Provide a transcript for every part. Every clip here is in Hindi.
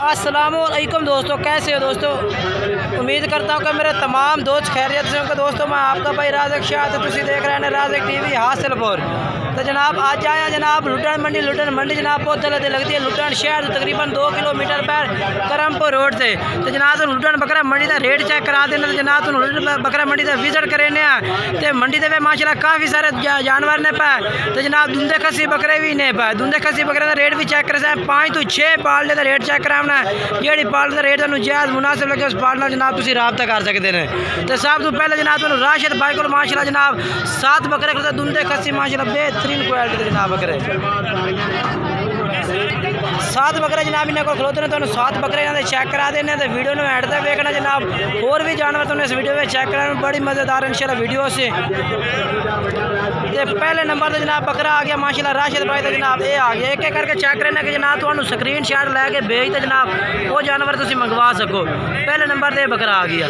अस्सलामुअलैकुम दोस्तों, कैसे हो दोस्तों। उम्मीद करता हूँ कि मेरे तमाम दोस्त खैरियत से होंगे। दोस्तों मैं आपका भाई राज़क शाह, तो तुम देख रहे हैं राज़क टीवी हासिलपुर। तो जनाब आज आया जनाब लुटन मंडी जनाब बहुत तलते लगती है लुटन शहर तकरीबन 2 किलोमीटर पर करमपुर रोड से। तो जनाब तुम लुटन बकरा मंडी का रेट चेक करा देना। तो जनाब तुम लुटन बकरा मंडी का विजिट करेने तो मंडी के माशाल्लाह काफ़ी सारे जानवर ने पाए। तो जनाब दूंदे खसी बकरे भी ने पाए। दूंदे खसी बकरे का रेट भी चेक कर 5 तो 6 पालने का रेट चेक कराना जी पालने का रेट तुम जायज़ मुनासिब लगे उस पालना जनाब तुम रबता कर सकते हैं। तो सब तो पहले जनाब तुम राशिद भाई को माशाल्लाह जनाब 7 बकरे को दूंदे खसी माशाल्लाह बेहतरीन क्वालिटी के जनाब बकरे 7 बकरे जनाब इन्हें को खलोते हैं। तो 7 बकरे इन्हें चेक करा देने। तो वीडियो में एंड तक देखना जनाब। और भी जानवर तुमने इस वीडियो में चेक कराना बड़ी मज़ेदार इंशाल्लाह वीडियो से। पहले नंबर पर जनाब बकरा आ गया माशाल्लाह राशिद भाई। तो जनाब ये आ गया एक एक करके चेक करने के जनाब तो स्क्रीन शॉट लैके भेज तो जनाब वो जानवर तुम मंगवा सको। पहले नंबर पर बकरा आ गया।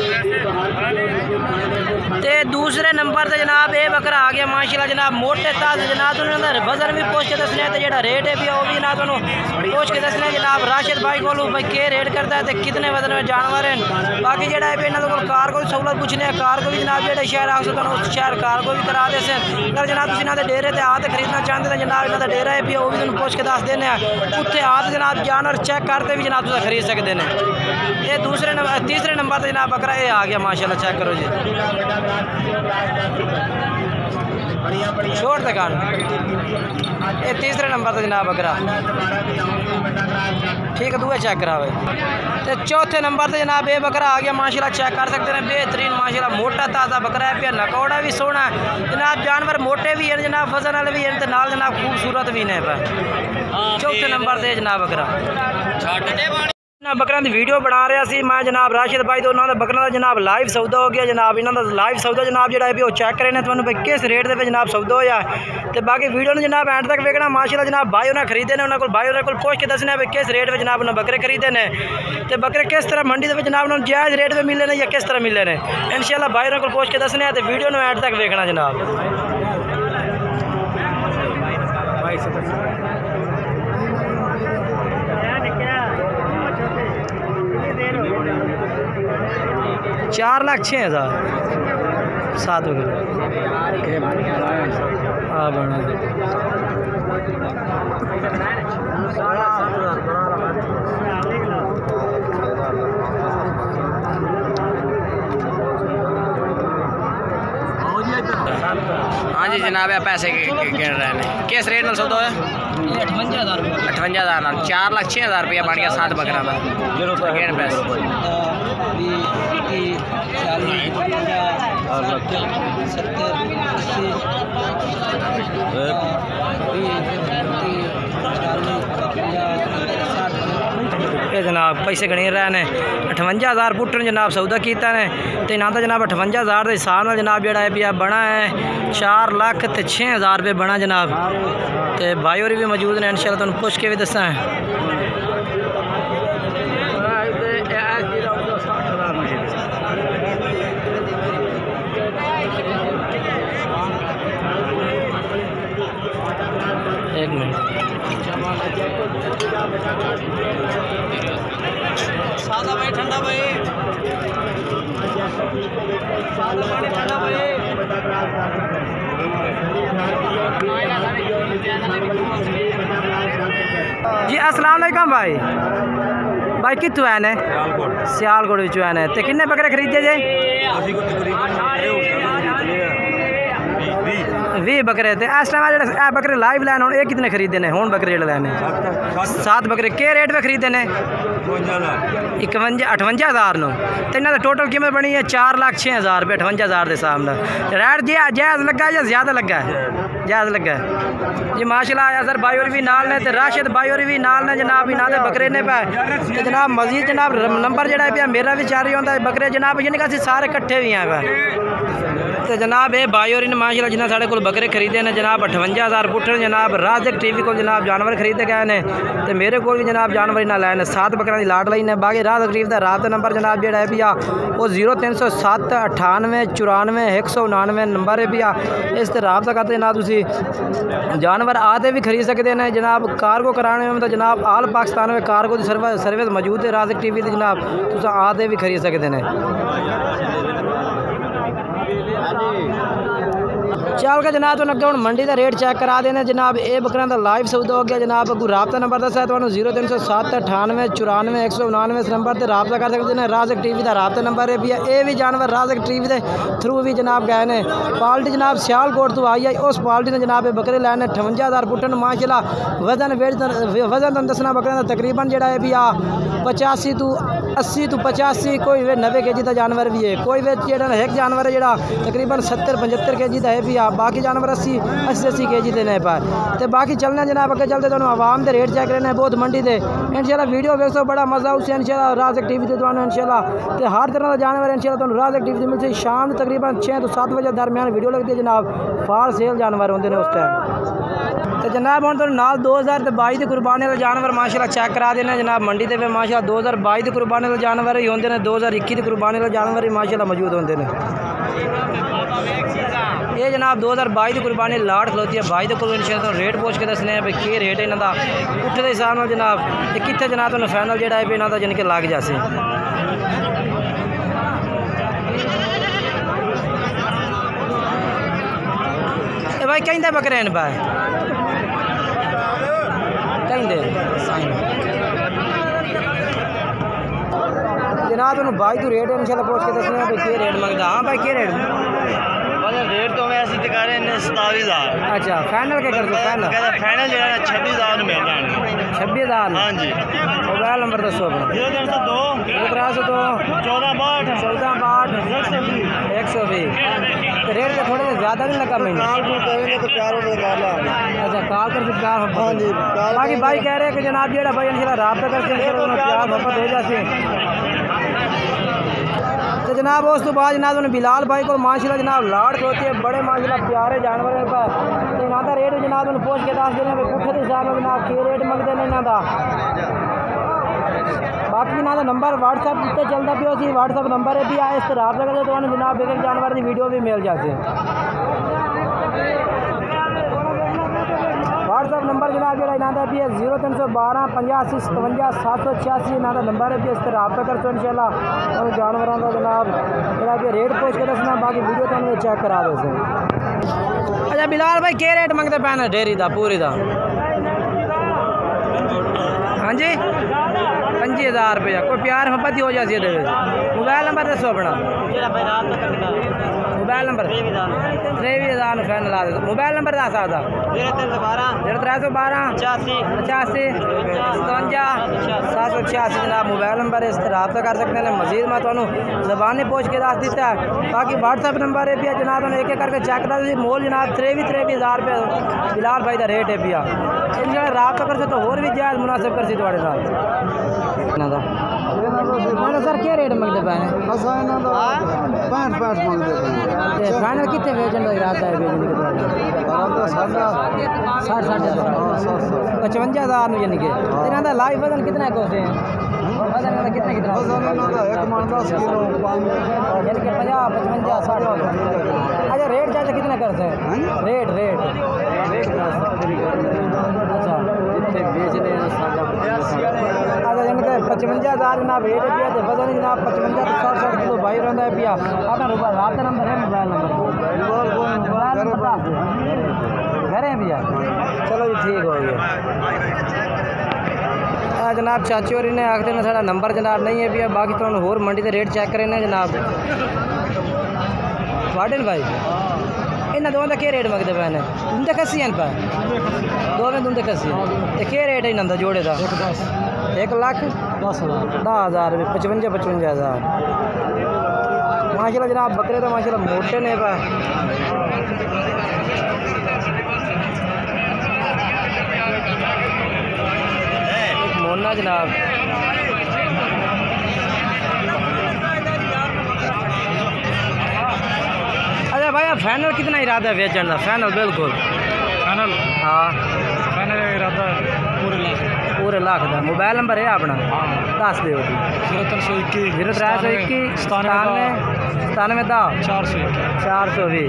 तो दूसरे नंबर पर जनाब ये बकरा आ गया माशाल्लाह जनाब मोटे ताज जनाब उन्होंने वजन भी पूछ के दसने। तो जो रेट है भी वो भी जनाब पूछ के दसने जनाब राशिद भाई को भाई क्या रेट करता है तो कितने वजन में जानवर हैं। बाकी जो है इन्होंने कार को भी सहूलत पूछने कार को भी जनाब जो शहर आ सकते उस शहर कार को भी करा दे अगर जनाब तुम इन्होंने डेरे से आते खरीदना चाहते तो जनाब इन्होंने डेरा है भी वो भी तुम पूछ के दस देने उत्थे आते जनाब जानवर चेक करते भी जनाब तुम खरीद सकते हैं। ये तीसरे नंबर पर जनाब बकरा ये आ गया माशाल्लाह चेक करो जी छोड़ दुकान। ये तीसरे नंबर पर जनाब बकरा ठीक है दूसरा चेक करा भाई। तो चौथे नंबर पर जनाब ये बकरा आ गया माशाल्लाह चेक कर सकते हैं बेहतरीन माशाल्लाह मोटा ताज़ा बकरा है। नकौड़ा भी सोना है जनाब जानवर मोटे भी हैं जनाब वजन वाले भी हैं तो नाल जनाब खूबसूरत भी ने पर। चौथे नंबर पर जनाब बकरा बकरा की वीडियो बना रहा सी मैं जनाब राशिद भाई। तो उन्होंने बकरा का जनाब लाइव सौदा हो गया जनाब इन्हों का लाइव सौदा जनाब जो है चेक करें तो भाई किस रेट से जनाब सौदा होया। तो बाकी वीडियो ने जनाब एंड तक वेखना माशाल्लाह जनाब भाई उन्हें खरीदे ने उन्होंने भाई उन्होंने पूछ के दसना भी किस रेट में जनाब उन्हें बकरे खरीदे ने। तो बकरे किस तरह मंडी से जनाब उन्होंने जायज़ रेट में मिले ने या किस तरह मिले ने इंशाल्लाह भाई उन्होंने पूछ के दसने। तो वीडियो ने एंड तक वेखना जनाब। चार लाख 6,000 7 बकरे हाँ बना हाँ जी जनाब पैसे गिन रहे हैं किस रेट में सौदा है 58,000 4 लाख 6,000 रुपया बन गया 7 बकरा का गिन पैसे 70 जनाब पैसे गणी रहे हैं 58,000 पुट्टर जनाब सौदा किया ने। तो इन्हों का जनाब 58,000 के हिसाब से जनाब जोड़ा है बना है 4 लाख 6,000 रुपये बना जनाब। तो भाई और भी मौजूद ने इंशाल्लाह तुहानू पूछ के भी दसा है। एक मिनट सादा भाई ठंडा भाई सादा पानी ठंडा भाई जी अस्सलाम वालेकुम भाई। भाई कितों आए ने सियालकोट विचों आए ने। तो किन्ने बकरे खरीदे जे 20 बकरे। तो इस टाइम जो बकरे लाइव लैन हो कितने खरीदे ने हूँ बकरे जो लैने 7 बकरे के रेट में खरीदे ने 58,000 नो। तो इन्हों टोटल कीमत बनी है 4 लाख 6,000 रुपये 58,000 के हिसाब से रेट जी जायज़ लगा या ज़्यादा लगा है जायज़ लगा जी माशाल्लाह आया सर भाई और भी नाल ने। तो राशिद भाई और भी नाल ने जनाब इन्हों के बकरे ने पाए। तो जनाब मजीद जनाब नंबर जोड़ा है मेरा भी जारी होता है बकरे जनाब यानी कि सारे कट्ठे भी हैं। तो जनाब ये भाई और इन माशाल्लाह जिन्हें साढ़े को बकरे खरीदे ने जनाब 58,000 पुट्ठन जनाब राज़िक टीवी को जनाब जानवर खरीदे गए ने तो मेरे को भी जनाब जानवर इन्हें लाए ने 7 बकरा की लाट लाई ने। बाकी राज़िक टीवी का राबता नंबर जनाब जो है भैया वो 0307 98 94 199 नंबर है भैया। इस तरह राबता करते जनाब तुम जानवर आते भी खरीद सकते हैं जनाब। कार्गो कराने में तो जनाब आल पाकिस्तान में कार्गो की सर्विस मौजूद है राज़िक टीवी की जनाब तुम आते भी खरीद सकते हैं। चल के जनाब तो अगे हम मंडी का रेट चेक करा देने जनाब। ये बकरियां का लाइव सौदा हो गया जनाब। अगू राबता नंबर दस है तो 0307 98 94 199 इस नंबर पर राबता कर सकते हैं। राज़िक टीवी का राबता नंबर है भैया। ये भी जानवर राज़िक टीवी के थ्रू भी जनाब गए ने। पार्टी जनाब सियालकोट तो आई है उस पार्टी ने जनाब बकरे लैने 58,000 पुट्टन माशाल्लाह। वजन दसना बकरियां का तकरीबन जोड़ा है भैया 85 तो 80 तो 85 कोई 90 के जी का जानवर भी है। कोई जो एक जानवर है जोड़ा तकरीबन 70-75 के जी का है भैया। बाकी जानवर 80 के जी देने पर तो बाकी चलने जनाब अगर चलते तो आवाम के रेट चेक करने बहुत मंडी से इंशाल्लाह वीडियो देखो बड़ा मज़ा उससे इंशाल्लाह राज़िक टीवी से इंशाल्लाह तो हर तरह का जानवर इंशाल्लाह तो राज़िक टीवी से मिलते शाम तकरीबन 6 तो 7 बजे दरमियान वीडियो लगती है जनाब। फार सेल जानवर होंगे ने उस टाइम तो जनाब हम तो नाल 2022 की कुर्बानी वाले जानवर माशाल्लाह चेक करा देना जनाब। मंडी से माशाल्लाह 2022 की कुर्बानी वाले जानवर ही होंगे ने 2021 की कुर्बानी वाले जानवर ही माशाल्लाह मौजूद होंगे ने। ये जनाब 2022 की कुर्बानी लाट खलोती है भाई को इंशाल्लाह तो रेट पूछ के दसने भाई के रेट है इन्हों का उठ के हिसाब नाल जनाब कितने जनाब तो फाइनल जोड़ा है इन्हों का जानी कि लग जासे। भाई कहीं बकरे हैं भाई कहीं जनाब तुम भाई तो रेट इंशाल्लाह पूछ के दसने भाई के रेट मंगता। हाँ भाई के रेट तो मैं ऐसी दिखा रहे हैं 27,000। अच्छा फाइनल क्या कर दो फाइनल जो है 26,000 मिल जाएंगे। 26,000 हाँ जी। मोबाइल नंबर दसो अपना 0302 1462 120 रेट का थोड़े ज़्यादा नहीं लगा मैंने तो प्यार अच्छा काल कर प्यार। हाँ जी। बाकी भाई कह रहे हैं कि जनाब जेड़ा भाई इंशाल्लाह राब्ता करके प्यार मोहब्बत हो जाते तो जनाब। उस तो बाद जनाब उन्हें बिलाल भाई को माशाल्लाह जनाब लाड़ होती है बड़े माशाल्लाह प्यारे जानवर है पर तो इन्हों का रेट जनाब उन्हें पूछ के दस देने पुट्ठे के हिसाब में जनाब के रेट मंगते हैं इन्हों का। बाकी इन्हों का नंबर व्हाट्सएप जितने चलता पियो सी व्हाट्सएप नंबर है भी आए इस तरह सकते तो जनाब बेगम जानवर की वीडियो भी मिल जाते। व्हाट्सएप नंबर जनाब जो इन्हों भी है 0312 85 57 786 इन्हों का नंबर है भी इस तरह रब्ता कर सो इंशाल्लाह और जानवरों का जनाब जो भी रेट पूछ के दसना बाकी वीडियो तो चेक करा दो से। अच्छा बिलाल भाई के रेट मंगते पैन डेयरी का पूरी का? हाँ जी 25,000 रुपया कोई प्यार मोहब्बत ही हो जाती है। मोबाइल नंबर दसो अपना मोबाइल नंबर 23,000 फैन ला दो। मोबाइल नंबर दस आता 0312 85 57 786 जनाब मोबाइल नंबर है इस तरह रब्ता कर सकते हैं। मजीद मैं तो जबानी पूछ के दस दिता है बाकी व्हाट्सएप नंबर है भैया जनाब एक एक करके चेक कर मोल जनाब 23,000 रुपये बिलाल भाई का रेट है भैया। इन रब्ता कर तो होर भी जायज़ मुनासिब कर सी थोड़े सर क्या रेट मंगते पे 65 मंगते फाइनल कितने वेचन का इरादा है बेचने के 55,000 यानी कि इन्होंने लाइव वजन कितना है से वजन कितना कितना एक मन 10 किलो यानी कि 50 55 60। अच्छा रेट चार्ज कितना करते हैं रेट अच्छा जितने बेचने अच्छा यानी कि 55,000 जनाब रेट है तो वजन जनाब 55 तो 60 किलो भाई रहता है भैया। अपना रब्ता नंबर है मोबाइल नंबर घर है भैया। चलो जी ठीक हो गया जनाब। चाची और इन्हें आखते में साढ़ा नंबर जनाब नहीं है भैया बाकी तो होर मंडी के रेट चेक करें जनाब। वार्डन भाई इन्हें दोनों का क्या रेट मंगते पे ने तुम कसी हैं पे दोवें तुम कसी तो क्या रेट है इन्हों जोड़े का 1,10,000 रुपये 55,000 माशाल्लाह जनाब। बकरे तो माशाल्लाह मोटे ने पे मोना जनाब। अच्छा भाई फाइनल कितना इरादा है बेचने का? फाइनल बिल्कुल फाइनल हाँ फाइनल इरादा पूरे लाख का। मोबाइल नंबर है अपना? दस दो 0321 97 420।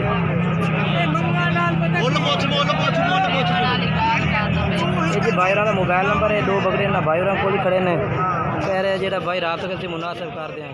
ये जी भाई का मोबाइल नंबर है। दो बकरे ना भाई को खड़े ने कह रहे जो भाई रात से मुनासिब कर दें।